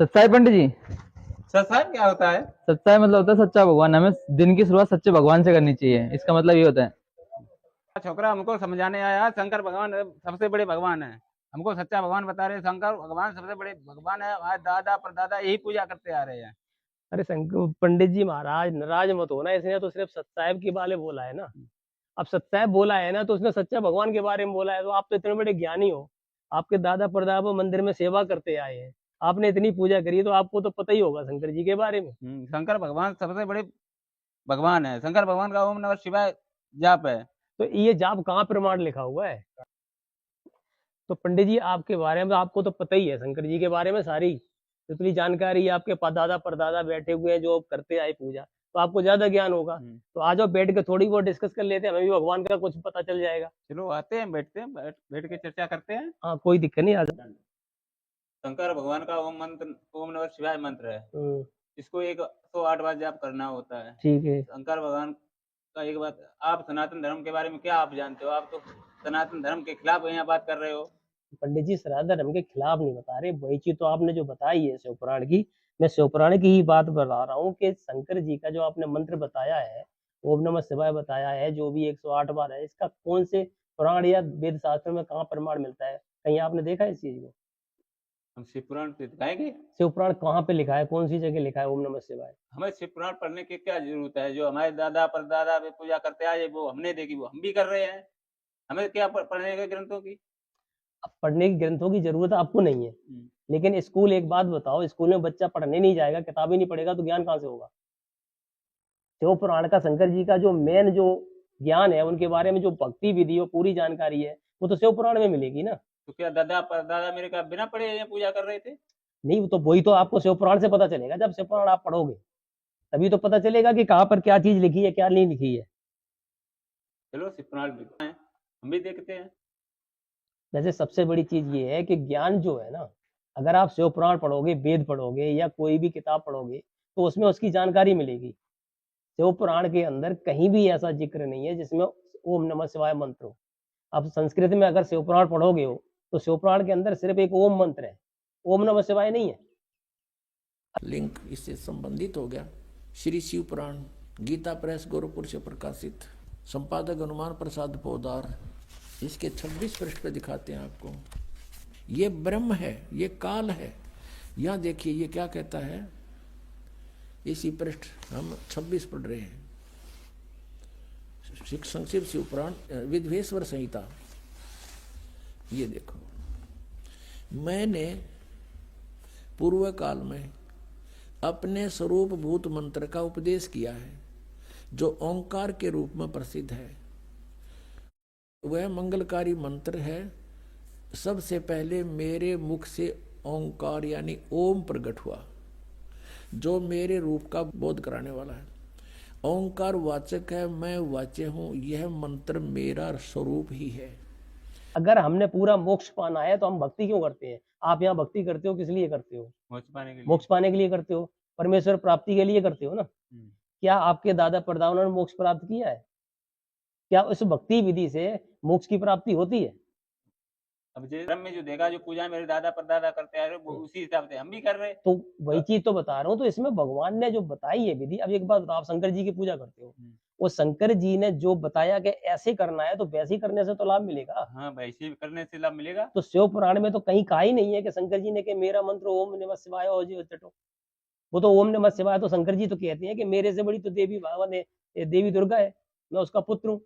सच्चाई पंडित जी। सत्संग क्या होता है? सच्चाई मतलब होता है सच्चा भगवान। हमें दिन की शुरुआत सच्चे भगवान से करनी चाहिए, इसका मतलब ये होता है। छोकरा हमको समझाने आया, शंकर भगवान सबसे बड़े भगवान है। हमको सच्चा भगवान बता रहे, शंकर भगवान सबसे बड़े भगवान है। हमारे दादा परदादा यही पूजा करते आ रहे हैं। अरे शंकर पंडित जी महाराज नाराज मत हो ना, इसने तो सिर्फ सत्साहेब के बारे में बोला है ना। अब सत्साहेब बोला है ना, तो उसने सच्चा भगवान के बारे में बोला है। तो आप तो इतने बड़े ज्ञानी हो, आपके दादा परदादा मंदिर में सेवा करते आए हैं, आपने इतनी पूजा करी, तो आपको तो पता ही होगा शंकर जी के बारे में। शंकर भगवान सबसे बड़े भगवान है। शंकर भगवान का ओम नमः शिवाय जाप है। तो ये जाप कहाँ प्रमाण लिखा हुआ है? तो पंडित जी आपके बारे में आपको तो पता ही है, शंकर जी के बारे में सारी जितनी जानकारी है, आपके दादा परदादा बैठे हुए हैं जो करते आए पूजा, तो आपको ज्यादा ज्ञान होगा। तो आज आप बैठ के थोड़ी बहुत डिस्कस कर लेते हैं, हमें भी भगवान का कुछ पता चल जाएगा। चलो आते हैं, बैठते हैं, बैठ के चर्चा करते हैं। हाँ कोई दिक्कत नहीं। आज शंकर भगवान का ओम मंत्र, ओम नमः शिवाय मंत्र है। इसको 108 बार जाप करना होता है। ठीक है। शंकर भगवान का एक बात, आप सनातन धर्म के बारे में क्या आप जानते हो? आप तो सनातन धर्म के खिलाफ यहाँ बात कर रहे हो। पंडित जी सनातन धर्म के खिलाफ नहीं बता रहे, वही चीज तो आपने जो बताई है शिव पुराण की, मैं शिव पुराण की ही बात बता रहा हूँ कि शंकर जी का जो आपने मंत्र बताया है, ओम नमः शिवाय बताया है, जो भी 108 बार है, इसका कौन से पुराण या वेद शास्त्र में कहाँ प्रमाण मिलता है? कहीं आपने देखा है इस चीज को? हम शिव पुराण पे दिखाएंगे। शिव पुराण कहाँ पे लिखा है, कौन सी जगह लिखा है ओम नमः शिवाय? हमें शिव पुराण पढ़ने की क्या जरूरत है? जो हमारे दादा परदादा भी पूजा करते आए, वो हमने देखी, वो हम भी कर रहे हैं। हमें क्या पढ़ने के ग्रंथों की? अब पढ़ने की ग्रंथों की जरूरत आपको नहीं है, लेकिन स्कूल एक बात बताओ, स्कूल में बच्चा पढ़ने नहीं जाएगा, किताब ही नहीं पढ़ेगा, तो ज्ञान कहाँ से होगा? शिव पुराण का शंकर जी का जो मेन जो ज्ञान है, उनके बारे में जो भक्ति विधि और पूरी जानकारी है, वो तो शिव पुराण में मिलेगी ना। तो क्या दादा परदादा मेरे का बिना पढ़े ये पूजा कर रहे थे? नहीं, तो वही तो आपको शिव पुराण से पता चलेगा। जब शिव पुराण आप पढ़ोगे तभी तो पता चलेगा कि कहाँ पर क्या चीज लिखी है, क्या नहीं लिखी है। चलो शिव पुराण है, हम भी देखते हैं। वैसे सबसे बड़ी चीज ये है कि ज्ञान जो है ना, अगर आप शिव पुराण पढ़ोगे, वेद पढ़ोगे या कोई भी किताब पढ़ोगे, तो उसमें उसकी जानकारी मिलेगी। शिव पुराण के अंदर कहीं भी ऐसा जिक्र नहीं है जिसमें ओम नमः शिवाय मंत्र हो। आप संस्कृत में अगर शिव पुराण पढ़ोगे हो, तो शिव पुराण के अंदर सिर्फ एक ओम मंत्र है, ओम नमः शिवाय नहीं है। लिंक इससे संबंधित हो गया। श्री शिव पुराण, गीता प्रेस, गोरखपुर से प्रकाशित। संपादक हनुमान प्रसाद पोदार। इसके 26 पृष्ठ पे दिखाते हैं आपको। ये ब्रह्म है, ये काल है। यहाँ देखिए ये क्या कहता है, इसी पृष्ठ हम 26 पढ़ रहे हैं। संक्षिप्त शिव पुराण, विद्वेश्वर संहिता। ये देखो, मैंने पूर्व काल में अपने स्वरूप भूत मंत्र का उपदेश किया है, जो ओंकार के रूप में प्रसिद्ध है। वह मंगलकारी मंत्र है। सबसे पहले मेरे मुख से ओंकार यानी ओम प्रकट हुआ, जो मेरे रूप का बोध कराने वाला है। ओंकार वाचक है, मैं वाच्य हूं। यह मंत्र मेरा स्वरूप ही है। अगर हमने पूरा मोक्ष पाना है तो हम भक्ति क्यों करते हैं? आप यहाँ भक्ति करते हो किस लिए करते हो? मोक्ष पाने के लिए। मोक्ष पाने के लिए करते हो, परमेश्वर प्राप्ति के लिए करते हो ना। क्या आपके दादा परदादा ने मोक्ष प्राप्त किया है? क्या उस भक्ति विधि से मोक्ष की प्राप्ति होती है? अब धर्म में जो देखा, जो पूजा मेरे दादा परदादा करते आ रहे, वो उसी हिसाब से हम भी कर रहे हैं। तो वही चीज तो बता रहा हूँ। तो इसमें भगवान ने जो बताई है विधि, अब एक बात बताओ, आप शंकर जी की पूजा करते हो, वो शंकर जी ने जो बताया कि ऐसे करना है, तो वैसे ही करने से तो लाभ मिलेगा। हाँ, वैसे करने से लाभ मिलेगा। तो शिव पुराण में तो कहीं कहा ही नहीं है कि शंकर जी ने कि मेरा मंत्र ओम नमः शिवाय और जी चटो। वो तो ओम नमः शिवाय तो शंकर जी तो कहते हैं कि मेरे से बड़ी तो देवी भगवान है, देवी दुर्गा है, मैं उसका पुत्र हूँ।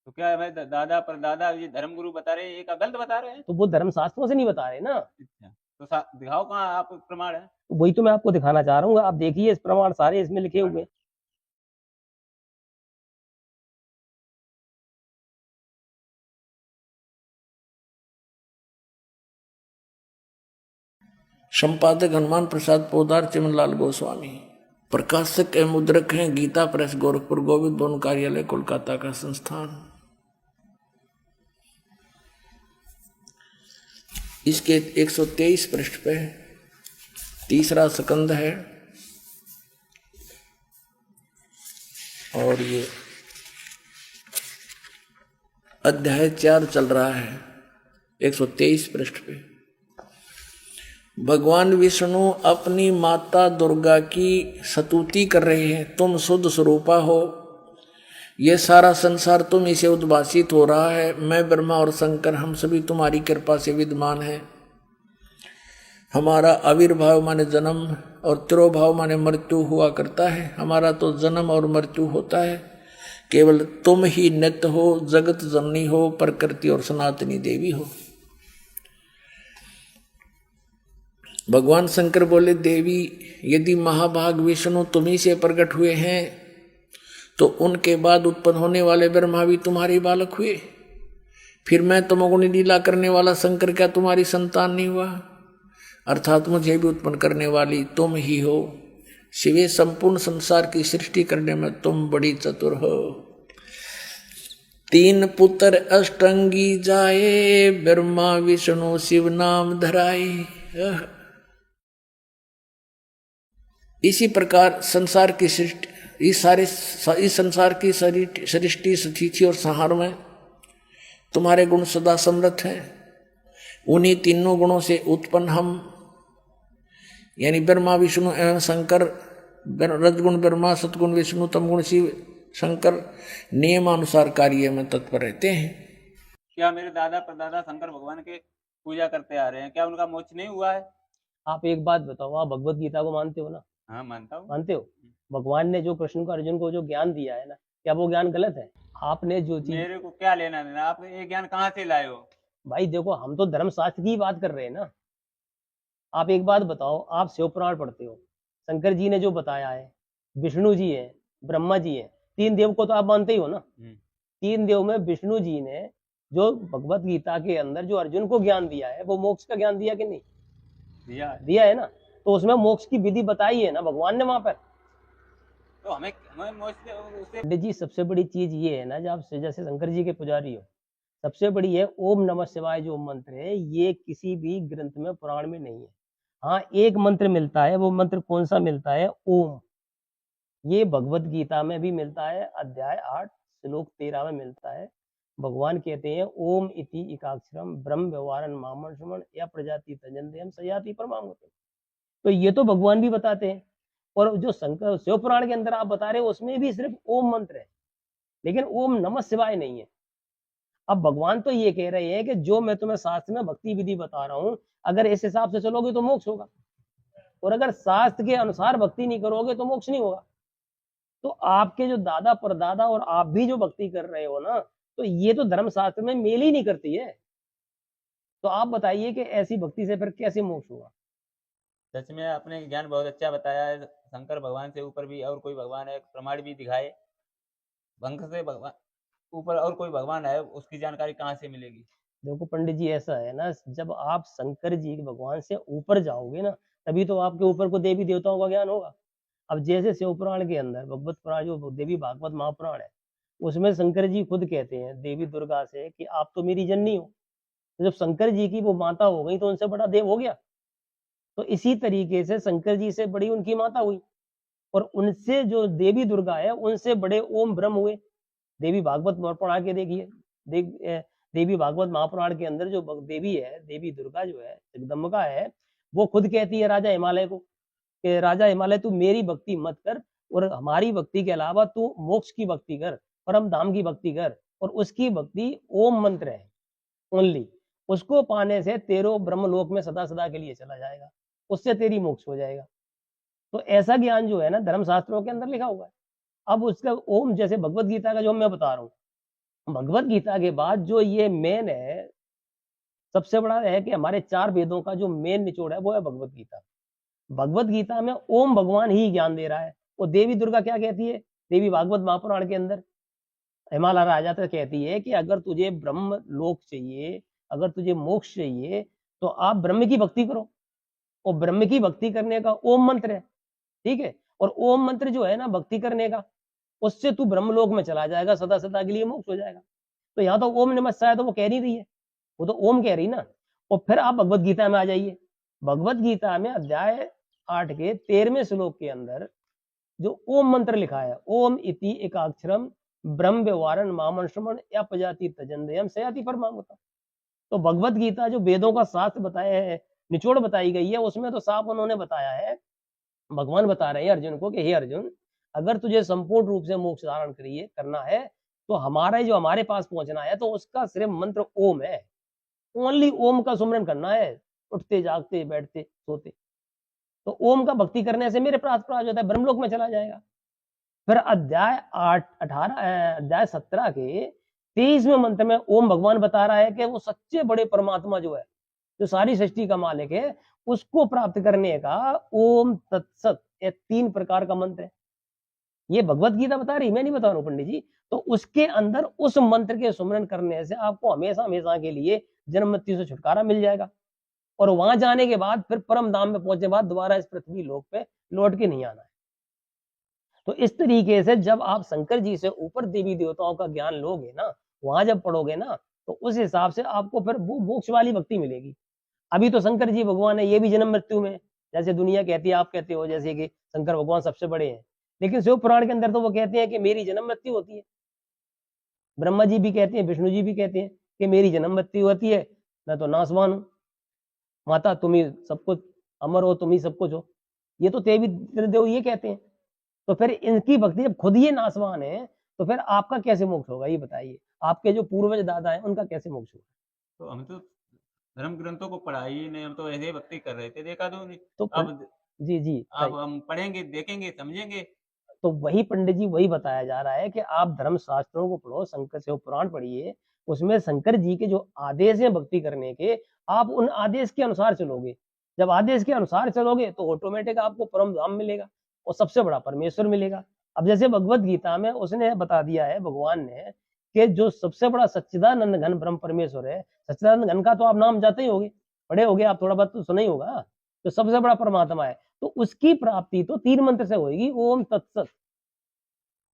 तो क्या है, दादा परदादा ये धर्म गुरु बता रहे हैं, एक गलत बता रहे हैं? तो वो धर्म शास्त्रों से नहीं बता रहे ना। अच्छा, तो दिखाओ कहाँ आप प्रमाण है। तो वही तो मैं आपको दिखाना चाह रहा हूँ। आप देखिए इस प्रमाण सारे इसमें लिखे हुए हैं। संपादक हनुमान प्रसाद पोदार, चिमनलाल गोस्वामी। प्रकाशक एवं मुद्रक हैं गीता प्रेस, गोरखपुर, गोविंद भवन कार्यालय, कोलकाता का संस्थान। इसके 123 पृष्ठ पे तीसरा स्कंद है, और ये अध्याय 4 चल रहा है 123 पृष्ठ पे। भगवान विष्णु अपनी माता दुर्गा की स्तुति कर रहे हैं, तुम शुद्ध स्वरूपा हो, ये सारा संसार तुम इसे उद्भासित हो रहा है, मैं ब्रह्मा और शंकर हम सभी तुम्हारी कृपा से विद्यमान हैं। हमारा आविर्भाव माने जन्म और तिरोभाव माने मृत्यु हुआ करता है, हमारा तो जन्म और मृत्यु होता है, केवल तुम ही नित्य हो, जगत जननी हो, प्रकृति और सनातनी देवी हो। भगवान शंकर बोले, देवी यदि महाभाग विष्णु तुम्ही से प्रकट हुए हैं तो उनके बाद उत्पन्न होने वाले ब्रह्मा भी तुम्हारे बालक हुए, फिर मैं तमोगुणी लीला करने वाला शंकर क्या तुम्हारी संतान नहीं हुआ? अर्थात मुझे भी उत्पन्न करने वाली तुम ही हो। शिवे संपूर्ण संसार की सृष्टि करने में तुम बड़ी चतुर हो। तीन पुत्र अष्टंगी जाए, ब्रह्मा विष्णु शिव नाम धराए। इसी प्रकार संसार की सृष्टि, इस संसार की सृष्टि स्थिति और संहार में तुम्हारे गुण सदा समृद्ध हैं। उन्हीं तीनों गुणों से उत्पन्न हम यानी ब्रह्मा विष्णु एवं शंकर, रजगुण ब्रह्मा, सतगुण विष्णु, तमगुण शिव शंकर नियमानुसार कार्य में तत्पर रहते हैं। क्या मेरे दादा परदादा शंकर भगवान के पूजा करते आ रहे हैं, क्या उनका मोक्ष नहीं हुआ है? आप एक बात बताओ, आप भगवत गीता को मानते हो ना? हाँ मानता हूँ। मानते हो? भगवान ने जो कृष्ण को, अर्जुन को जो ज्ञान दिया है ना, क्या वो ज्ञान गलत है? आपने जो चीज, मेरे को क्या लेना देना, आप ये ज्ञान कहाँ से लाए हो? भाई देखो, हम तो धर्मशास्त्र की बात कर रहे हैं ना। आप एक बात बताओ, आप शिव पुराण पढ़ते हो, शंकर जी ने जो बताया है, विष्णु जी है, ब्रह्मा जी है, तीन देव को तो आप मानते ही हो ना। तीन देव में विष्णु जी ने जो भगवत गीता के अंदर जो अर्जुन को ज्ञान दिया है, वो मोक्ष का ज्ञान दिया कि नहीं? दिया है ना। तो उसमें मोक्ष की विधि बताई है ना भगवान ने वहां पर। तो हमें मोक्ष उससे पंडित जी, सबसे बड़ी चीज ये है ना, जब आप जैसे शंकर जी के पुजारी हो, सबसे बड़ी है ओम नमः शिवाय जो मंत्र है, ये किसी भी ग्रंथ में, पुराण में नहीं है। हाँ, एक मंत्र मिलता है, वो मंत्र कौन सा मिलता है? ओम। ये भगवत गीता में भी मिलता है, अध्याय 8 श्लोक 13 में मिलता है। भगवान कहते हैं ओम इति एकाक्षरम ब्रह्म व्यवहारन मामन या प्रजाति तजंदेयम सयाति परमांगते। तो ये तो भगवान भी बताते हैं, और जो शंकर शिव पुराण के अंदर आप बता रहे हो उसमें भी सिर्फ ओम मंत्र है, लेकिन ओम नमः शिवाय नहीं है। अब भगवान तो ये कह रहे हैं कि जो मैं तुम्हें शास्त्र में भक्ति विधि बता रहा हूं, अगर इस हिसाब से चलोगे तो मोक्ष होगा, और अगर शास्त्र के अनुसार भक्ति नहीं करोगे तो मोक्ष नहीं होगा। तो आपके जो दादा परदादा और आप भी जो भक्ति कर रहे हो ना, तो ये तो धर्मशास्त्र में मेल ही नहीं करती है। तो आप बताइए कि ऐसी भक्ति से फिर कैसे मोक्ष होगा? सच में आपने ज्ञान बहुत अच्छा बताया है। शंकर भगवान से ऊपर भी और कोई भगवान है, प्रमाण भी दिखाए। शंकर से भगवान ऊपर और कोई भगवान है, उसकी जानकारी कहाँ से मिलेगी? देखो पंडित जी, ऐसा है ना, जब आप शंकर जी भगवान से ऊपर जाओगे ना, तभी तो आपके ऊपर को देवी देवताओं का ज्ञान होगा। अब जैसे शिव पुराण के अंदर, भगवत पुराण जो देवी भागवत महापुराण है, उसमें शंकर जी खुद कहते हैं देवी दुर्गा से कि आप तो मेरी जननी हो। तो जब शंकर जी की वो माता हो गई तो उनसे बड़ा देव हो गया। तो इसी तरीके से शंकर जी से बड़ी उनकी माता हुई, और उनसे जो देवी दुर्गा है उनसे बड़े ओम ब्रह्म हुए। देवी भागवत पढ़ा के देखिए, देवी भागवत महापुराण के अंदर जो देवी है, देवी दुर्गा जो है, जगदम्बिका है, वो खुद कहती है राजा हिमालय को कि राजा हिमालय तू मेरी भक्ति मत कर, और हमारी भक्ति के अलावा तू मोक्ष की भक्ति कर, परम धाम की भक्ति कर, और उसकी भक्ति ओम मंत्र है ओनली। उसको पाने से तेरो ब्रह्मलोक में सदा सदा के लिए चला जाएगा, उससे तेरी मोक्ष हो जाएगा। तो ऐसा ज्ञान जो है ना, धर्मशास्त्रों के अंदर लिखा हुआ है। अब उसका ओम, जैसे भगवत गीता का जो मैं बता रहा हूँ, भगवत गीता के बाद जो ये मेन है, सबसे बड़ा है कि हमारे 4 वेदों का जो मेन निचोड़ है वो है भगवत गीता। भगवत गीता में ओम भगवान ही ज्ञान दे रहा है। और देवी दुर्गा क्या कहती है देवी भागवत महापुराण के अंदर? हिमालय राजा तक कहती है कि अगर तुझे ब्रह्म लोक चाहिए, अगर तुझे मोक्ष चाहिए, तो आप ब्रह्म की भक्ति करो। और ब्रह्म की भक्ति करने का ओम मंत्र है, ठीक है। और ओम मंत्र जो है ना भक्ति करने का, उससे तू ब्रह्मलोक में चला जाएगा, सदा सदा के लिए मोक्ष हो जाएगा। तो यहाँ तो ओम नमः शिवाय तो वो कह नहीं रही है, वो तो ओम कह रही ना। और फिर आप भगवत गीता में आ जाइए। भगवत गीता में अध्याय 8 के 13वें श्लोक के अंदर जो ओम मंत्र लिखा है, ओम इति एकाक्षरम ब्रह्म व्यवहारन मामन श्रमण या प्रजाति तजंदयम सयाति परमांगता। तो भगवत गीता जो वेदों का शास्त्र बताया है, निचोड़ बताई गई है, उसमें तो साफ उन्होंने बताया है, भगवान बता रहे हैं अर्जुन को कि हे अर्जुन, अगर तुझे संपूर्ण रूप से मोक्ष धारण करना है तो हमारे पास पहुंचना है तो उसका सिर्फ मंत्र ओम है। ओनली ओम का सुमरन करना है, उठते जागते बैठते सोते। तो ओम का भक्ति करने से मेरे प्राप्त हो जाता है, ब्रह्मलोक में चला जाएगा। फिर अध्याय 17 के 23वें मंत्र में ओम भगवान बता रहा है कि वो सच्चे बड़े परमात्मा जो है, जो सारी सृष्टि का मालिक है, उसको प्राप्त करने का ओम तत्सत, ये 3 प्रकार का मंत्र है। ये भगवत गीता बता रही, मैं नहीं बता रहा हूँ पंडित जी। तो उसके अंदर उस मंत्र के सुमरन करने से आपको हमेशा हमेशा के लिए जन्म मृत्यु से छुटकारा मिल जाएगा, और वहां जाने के बाद फिर परम धाम में पहुंचने के बाद दोबारा इस पृथ्वी लोक पे लौट के नहीं आना है। तो इस तरीके से जब आप शंकर जी से ऊपर देवी देवताओं का ज्ञान लोगे ना, वहां जब पढ़ोगे ना, तो उस हिसाब से आपको फिर वो मोक्ष वाली भक्ति मिलेगी। अभी तो शंकर जी भगवान है, ये भी जन्म मृत्यु में, जैसे दुनिया कहती है, आप कहते हो जैसे कि शंकर भगवान सबसे बड़े हैं, लेकिन शिव पुराण के अंदर तो वो कहते हैं कि मेरी जन्म मृत्यु होती है। ब्रह्मा जी भी कहते हैं, विष्णु जी भी कहते हैं कि मेरी जन्म मृत्यु होती है, मैं तो नासवान हूँ, माता तुम ही सब कुछ, अमर हो तुम ही सब कुछ हो। ये तो देवी देव ये कहते हैं। तो फिर इनकी भक्ति जब खुद ये नासवान है, तो फिर आपका कैसे मोक्ष होगा, ये बताइए। आपके जो पूर्वज दादा हैं उनका कैसे मोक्ष होगा? तो हम तो धर्म ग्रंथों को पढ़ा ही नहीं, हम तो ऐसे ही भक्ति कर रहे थे, देखा तो नहीं। तो अब जी जी अब हम पढ़ेंगे, देखेंगे, समझेंगे। तो वही पंडित जी वही बताया जा रहा है कि आप धर्म शास्त्रों को पढ़ो, शंकर शिव पुराण पढ़िए, उसमें शंकर जी के जो आदेश हैं भक्ति करने के, आप उन आदेश के अनुसार चलोगे। जब आदेश के अनुसार चलोगे तो ऑटोमेटिक आपको परम धाम मिलेगा और सबसे बड़ा परमेश्वर मिलेगा। अब जैसे भगवत गीता में उसने बता दिया है भगवान ने कि जो सबसे बड़ा सच्चिदानंद घन ब्रह्म परमेश्वर है, सच्चिदानंद घन का तो आप नाम जानते ही होगे, पढ़े होगे आप, थोड़ा बहुत तो सुना ही होगा, तो सबसे बड़ा परमात्मा है। तो उसकी प्राप्ति तो 3 मंत्र से होगी, ओम तत्सत।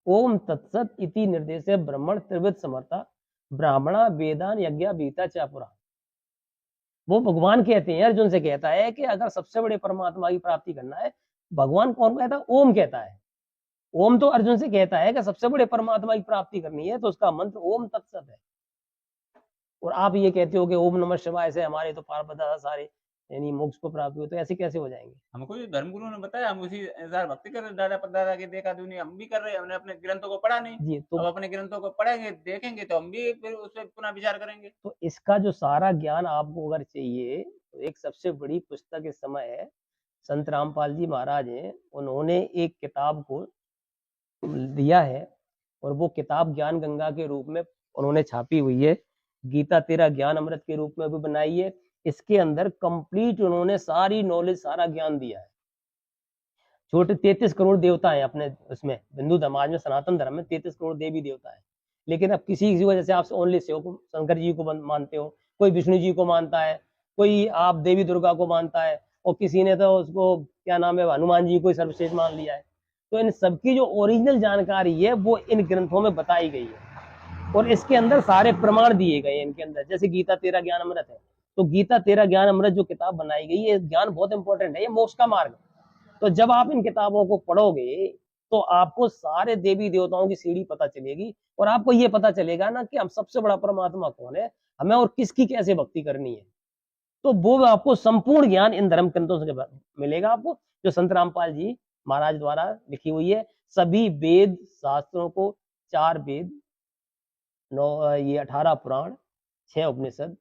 ओम तत्सत इति निर्देशे ब्रह्मण त्रिविध समर्था ब्राह्मणा वेदान यज्ञ बीता चापुरा। वो भगवान कहते हैं, अर्जुन से कहता है कि अगर सबसे बड़े परमात्मा की प्राप्ति करना है, भगवान कौन कहता है? ओम कहता है। ओम तो अर्जुन से कहता है कि सबसे बड़े परमात्मा की प्राप्ति करनी है, तो उसका मंत्र ओम तत्सत है। और आप ये कहते हो कि ओम नमः शिवाय से हमारे तो पार बता सारे यानी मोक्ष को प्राप्त हुए, तो ऐसे कैसे हो जाएंगे? हमको ये धर्मगुरु ने बताया, हम उसी अनुसार भक्ति कर रहे, दादा परदादा की देखा दुनिया हम भी कर रहे हैं। हमने अपने ग्रंथों को पढ़ा नहीं, जी अब अपने ग्रंथों को पढ़ेंगे, देखेंगे, तो हम भी फिर उस पर पुनः विचार करेंगे। तो इसका जो सारा ज्ञान आपको अगर चाहिए, तो एक सबसे बड़ी पुस्तक इस समय है, संत रामपाल जी महाराज हैं, उन्होंने एक किताब को दिया है, और वो किताब ज्ञान गंगा के रूप में उन्होंने छापी हुई है, गीता तेरा ज्ञान अमृत के रूप में भी बनाई है। इसके अंदर कंप्लीट उन्होंने सारी नॉलेज, सारा ज्ञान दिया है। छोटे 33 करोड़ देवता है अपने उसमें, हिंदू समाज में, सनातन धर्म में 33 करोड़ देवी देवता है। लेकिन अब किसी की वजह से आप ओनली शंकर जी को मानते हो, कोई विष्णु जी को मानता है, कोई आप देवी दुर्गा को मानता है, और किसी ने तो उसको क्या नाम है, हनुमान जी को सर्वश्रेष्ठ मान लिया है। तो इन सबकी जो ओरिजिनल जानकारी है वो इन ग्रंथों में बताई गई है, और इसके अंदर सारे प्रमाण दिए गए हैं इनके अंदर। जैसे गीता तेरा ज्ञान अमृत है, तो गीता तेरा ज्ञान अमृत जो किताब बनाई गई है, ज्ञान बहुत इंपॉर्टेंट है, ये मोक्ष का मार्ग। तो जब आप इन किताबों को पढ़ोगे तो आपको सारे देवी देवताओं की सीढ़ी पता चलेगी, और आपको ये पता चलेगा ना कि हम सबसे बड़ा परमात्मा कौन है, हमें और किसकी कैसे भक्ति करनी है। तो वो आपको संपूर्ण ज्ञान इन धर्म ग्रंथों से मिलेगा आपको, जो संत रामपाल जी महाराज द्वारा लिखी हुई है। सभी वेद शास्त्रों को, 4 वेद, 9 ये 18 पुराण, 6 उपनिषद,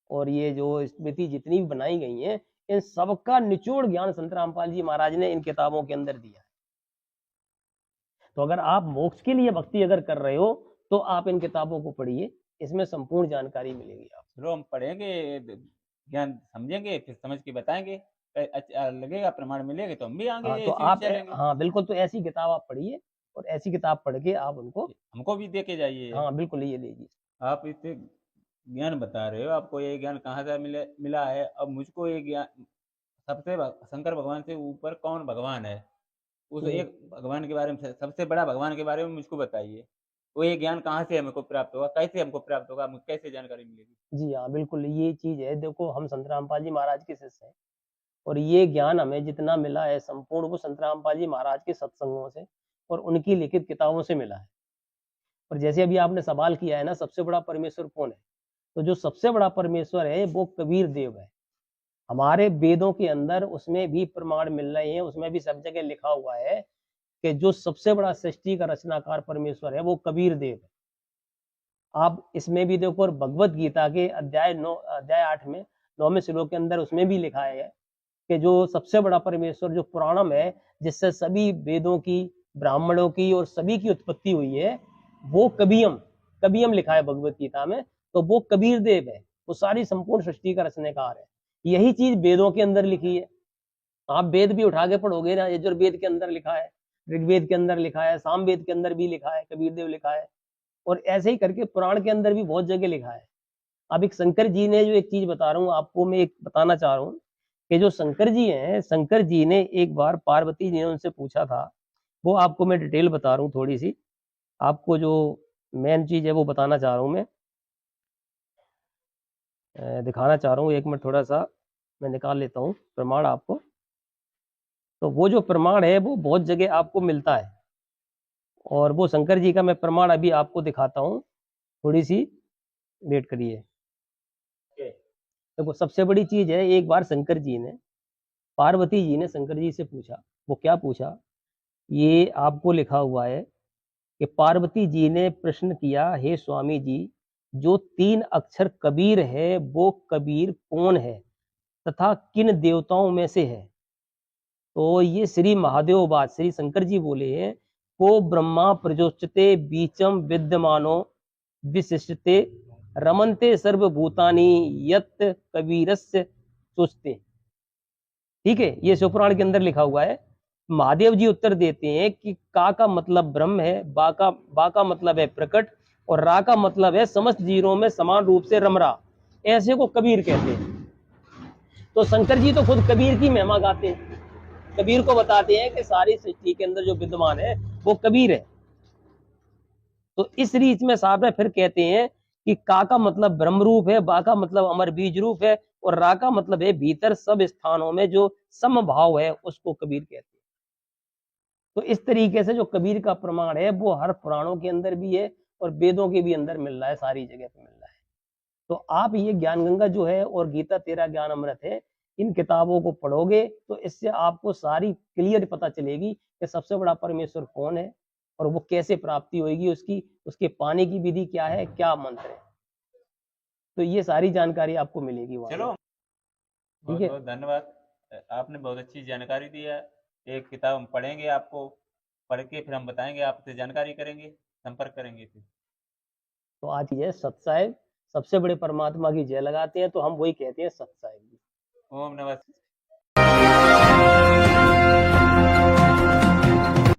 और ये जो स्मृति जितनी भी बनाई गई हैं, इन सबका निचोड़ ज्ञान संत रामपाल जी महाराज ने इन किताबों के अंदर दिया है। तो अगर आप मोक्ष के लिए भक्ति अगर कर रहे हो, तो आप इन किताबों को पढ़िए, इसमें संपूर्ण जानकारी मिलेगी आपको। चलो हम पढ़ेंगे, ज्ञान समझेंगे, फिर समझ के बताएंगे, अच्छा लगेगा, प्रमाण मिलेगा तो हम भी आगे हाँ, तो इसी आप चलेंगे। हाँ बिल्कुल, तो ऐसी किताब आप पढ़िए, और ऐसी किताब पढ़ के आप उनको, हमको भी दे के जाइए। हाँ बिल्कुल ये लीजिए। आप इतने ज्ञान बता रहे हो, आपको ये ज्ञान कहाँ से मिला है? अब मुझको ये ज्ञान, शंकर भगवान से ऊपर कौन भगवान है, उस एक भगवान के बारे में, सबसे बड़ा भगवान के बारे में मुझको बताइए। वो ये ज्ञान कहाँ से हमको प्राप्त होगा, कैसे हमको प्राप्त होगा, मुझे कैसे जानकारी मिलेगी? जी हाँ बिल्कुल, ये चीज है। देखो, हम संत रामपाल जी महाराज के शिष्य हैं, और ये ज्ञान हमें जितना मिला है संपूर्ण, वो संत रामपाल जी महाराज के सत्संगों से और उनकी लिखित किताबों से मिला है। और जैसे अभी आपने सवाल किया है ना, सबसे बड़ा परमेश्वर कौन है, तो जो सबसे बड़ा परमेश्वर है वो कबीर देव है। हमारे वेदों के अंदर उसमें भी प्रमाण मिल रहे हैं, उसमें भी सब जगह लिखा हुआ है कि जो सबसे बड़ा सृष्टि का रचनाकार परमेश्वर है वो कबीर देव है। आप इसमें भी देखो, और भगवत गीता के अध्याय 8 में 9वें श्लोक के अंदर उसमें भी लिखा है कि जो सबसे बड़ा परमेश्वर जो पुराणम है, जिससे सभी वेदों की, ब्राह्मणों की और सभी की उत्पत्ति हुई है, वो कबियम लिखा है भगवत गीता में। तो वो कबीर देव है, वो सारी संपूर्ण सृष्टि का रचनेकार है। यही चीज वेदों के अंदर लिखी है। आप वेद भी उठा के पढ़ोगे ना, यजुर्वेद के अंदर लिखा है, ऋग्वेद के अंदर लिखा है, सामवेद के अंदर भी लिखा है, कबीर देव लिखा है, और ऐसे ही करके पुराण के अंदर भी बहुत जगह लिखा है। अब एक शंकर जी ने जो एक चीज बता रहा हूँ आपको, मैं एक बताना चाह रहा हूँ कि जो शंकर जी हैं, शंकर जी ने एक बार पार्वती जी ने उनसे पूछा था, वो आपको मैं डिटेल बता रहा हूँ थोड़ी सी, आपको जो मेन चीज है वो बताना चाह रहा हूँ मैं, दिखाना चाह रहा हूँ। एक मिनट, थोड़ा सा मैं निकाल लेता हूँ प्रमाण आपको। तो वो जो प्रमाण है वो बहुत जगह आपको मिलता है, और वो शंकर जी का मैं प्रमाण अभी आपको दिखाता हूँ, थोड़ी सी वेट करिए। देखो, सबसे बड़ी चीज है, एक बार शंकर जी ने, पार्वती जी ने शंकर जी से पूछा, वो क्या पूछा ये आपको लिखा हुआ है कि पार्वती जी ने प्रश्न किया, हे स्वामी जी, जो 3 अक्षर कबीर है वो कबीर कौन है तथा किन देवताओं में से है? तो ये श्री महादेव बात श्री शंकर जी बोले हैं, को ब्रह्मा प्रजोच्यते बीचम विद्यमानो विशिष्टते रमनते सर्वभूतानि यत् कबीरस्य चुस्ते। ठीक है, ये शिवपुराण के अंदर लिखा हुआ है। महादेव जी उत्तर देते हैं कि का मतलब ब्रह्म है, बा का मतलब है प्रकट, और रा का मतलब है समस्त जीवों में समान रूप से रम रहा, ऐसे को कबीर कहते हैं। तो शंकर जी तो खुद कबीर की महिमा गाते हैं, कबीर को बताते हैं कि सारी सृष्टि के अंदर जो विद्यमान है वो कबीर है। तो इस रीत में साहब है, फिर कहते हैं कि का मतलब ब्रह्म रूप है, बा का मतलब अमर बीज रूप है, और रा का मतलब है भीतर सब स्थानों में जो समभाव है उसको कबीर कहते हैं। तो इस तरीके से जो कबीर का प्रमाण है वो हर पुराणों के अंदर भी है और वेदों के भी अंदर मिल रहा है, सारी जगह पे मिल रहा है। तो आप ये ज्ञान गंगा जो है और गीता तेरा ज्ञान अमृत है, इन किताबों को पढ़ोगे तो इससे आपको सारी क्लियर पता चलेगी कि सबसे बड़ा परमेश्वर कौन है और वो कैसे प्राप्ति होगी उसकी, उसके पाने की विधि क्या है, क्या मंत्र है। तो ये सारी जानकारी आपको मिलेगी वहां। चलो, ठीक बहुत है, बहुत धन्यवाद, आपने बहुत अच्छी जानकारी दी है। एक किताब हम पढ़ेंगे, आपको पढ़ के फिर हम बताएंगे, आपसे जानकारी करेंगे, संपर्क करेंगे फिर। तो आज ये सत साहिब सबसे बड़े परमात्मा की जय लगाते हैं, तो हम वही कहते हैं सत साहिब। ओम नमः